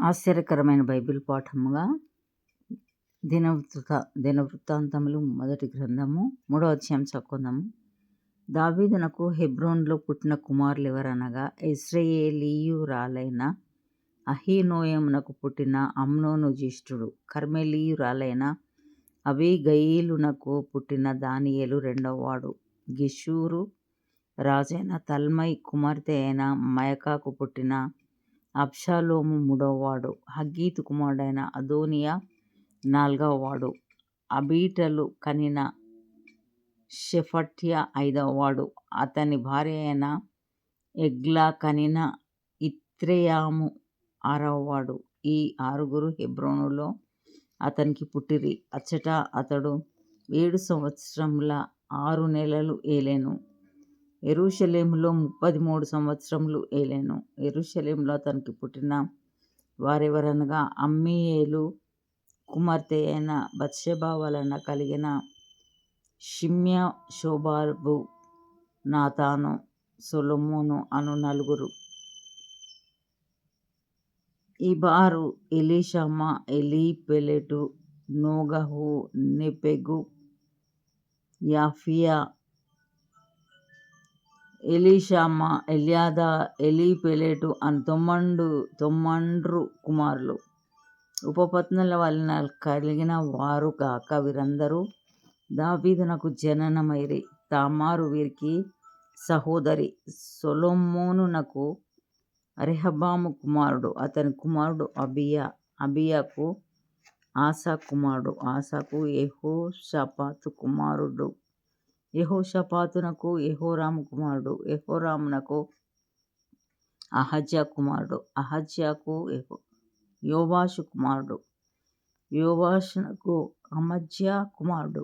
ఆశ్చర్యకరమైన బైబిల్ పాఠముగా దినవృత్తాంతములు మొదటి గ్రంథము 3వ అధ్యాయం చదువుకుందాము. దావీదునకు హెబ్రోన్లో పుట్టిన కుమారులు ఎవరనగా, ఇశ్రాయేలీయురాలైన అహీనోయమునకు పుట్టిన అమ్నోను జ్యేష్ఠుడు, కర్మెలీయురాలైన అబీగయీలునకు పుట్టిన దానియేలు రెండవవాడు, గెషూరు రాజైన తల్మై కుమార్తె అయిన మయకాకు పుట్టిన అబ్షాలోము మూడవవాడు, హగ్గీతు కుమారుడైన అదోనియా నాలుగవవాడు, అబీటలు కనిన షెఫట్య ఐదవవాడు, అతని భార్య అయిన ఎగ్లా కనిన ఇత్రెయాము ఆరవవాడు. ఈ ఆరుగురు హెబ్రోనులో అతనికి పుట్టిరి. అచ్చట అతడు 7 సంవత్సరముల 6 నెలలు ఏలెను. యెరూషలేములో 33 సంవత్సరములు ఏలెను. యెరూషలేములో అతనికి పుట్టిన వారెవరనగా, అమ్మీయేలు కుమార్తె అయిన బత్షెబ వలన కలిగిన షిమ్యా, షోబాబు, నాతాను, సొలొమోను అను నలుగురు. ఇబారు, ఎలీషామా, ఎలీపెలెటు, నోగహు, నెపెగు, యాఫియా, ఎలీషామా, ఎల్యాదా, ఎలీపెలెటు అను తొమ్మండ్రు కుమారులు. ఉపపత్నుల వలన కలిగిన వారు గాక వీరందరూ దావీదునకు జననమైరి. తామారు వీరికి సహోదరి. సొలొమోనునకు రెహబాము కుమారుడు, అతని కుమారుడు అబియా. అబియాకు ఆసా కుమారుడు, ఆసాకు యెహోషాపాతు కుమారుడు, యెహోషాపాతునకు యెహోరాము కుమారుడు, యెహోరామునకు అహజ్యా కుమారుడు, అహజ్యాకు యోవాషు కుమారుడు, యోవాషునకు అమజ్యా కుమారుడు,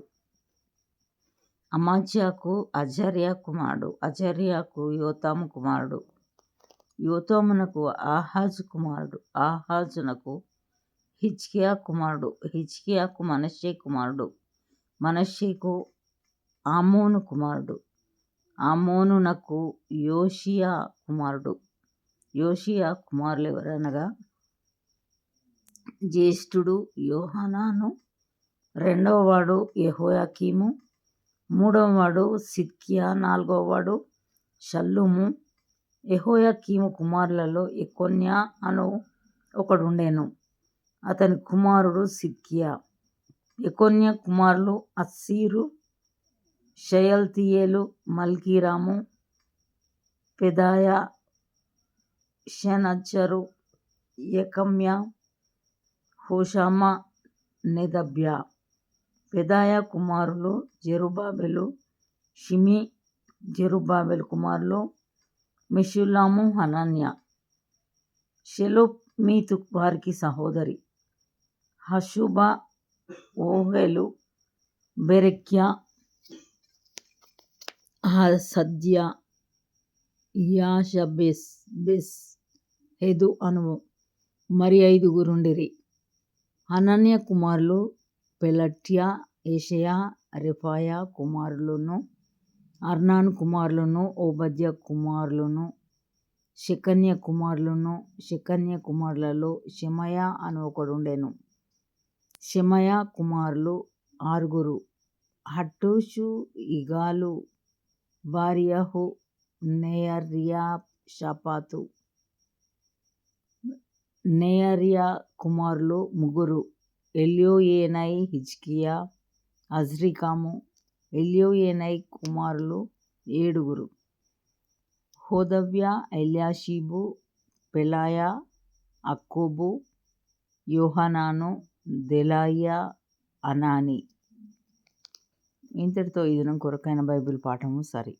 అమజ్యాకు అజర్యా కుమారుడు, అజర్యాకు యోతాము కుమారుడు, యోతామునకు ఆహాజు కుమారుడు, ఆహాజునకు హిజ్కియా కుమారుడు, హిజ్కియాకు మనష్షే కుమారుడు, మనష్షేకు ఆమోను కుమారుడు, ఆమోనునకు యోషియా కుమారుడు. యోషియా కుమారులు ఎవరనగా, జ్యేష్ఠుడు యోహానాను, రెండవవాడు యెహోయాకీము, మూడవవాడు సిద్కియా, నాలుగవవాడు షల్లూము. యెహోయాకీము కుమారులలో యెకొన్యా అను ఒకడుండెను, అతని కుమారుడు సిద్కియా. యెకొన్యా కుమారులు అస్సీరు, షయల్తీయేలు, మల్కీరాము, పెదాయా, షెనచ్చరు, యెకమ్యా, హోషామా, నెదబ్యా. పెదాయా కుమారులు జెరుబ్బాబెలు, షిమీ. జెరుబ్బాబెలు కుమారులు మెషుల్లాము, హనన్యా. షెలోమీతు వారికి సహోదరి. హషుబా, ఓహెలు, బెరెక్యా, హసద్యా, యాషబెస్ హెదు అను మరి 5గురుండిరి. హనన్యా కుమారులు పెలట్యా, యెషయా, రెఫాయా కుమారులును, అర్నాను కుమారులును, ఓబద్యా కుమారులును, షెకన్యా కుమారులును. షెకన్యా కుమారులలో షెమయా అను ఒకడుండెను. షెమయా కుమారులు 6, హట్టూషు, ఇగాలు, బారీయహు, నెయర్యాషాపాతు. నెయర్యా కుమారులు 3, ఎల్యోయేనై, హిజ్కియా, అజ్రికాము. ఎల్యోయేనై కుమారులు 7, హోదవ్యా, ఎల్యాషీబు, పెలాయా, అక్కూబు, యోహానాను, దెలాయ్యా, అనాని. ఇంతటితో ఈ దినం కొరకైన బైబిల్ పాఠము సరి.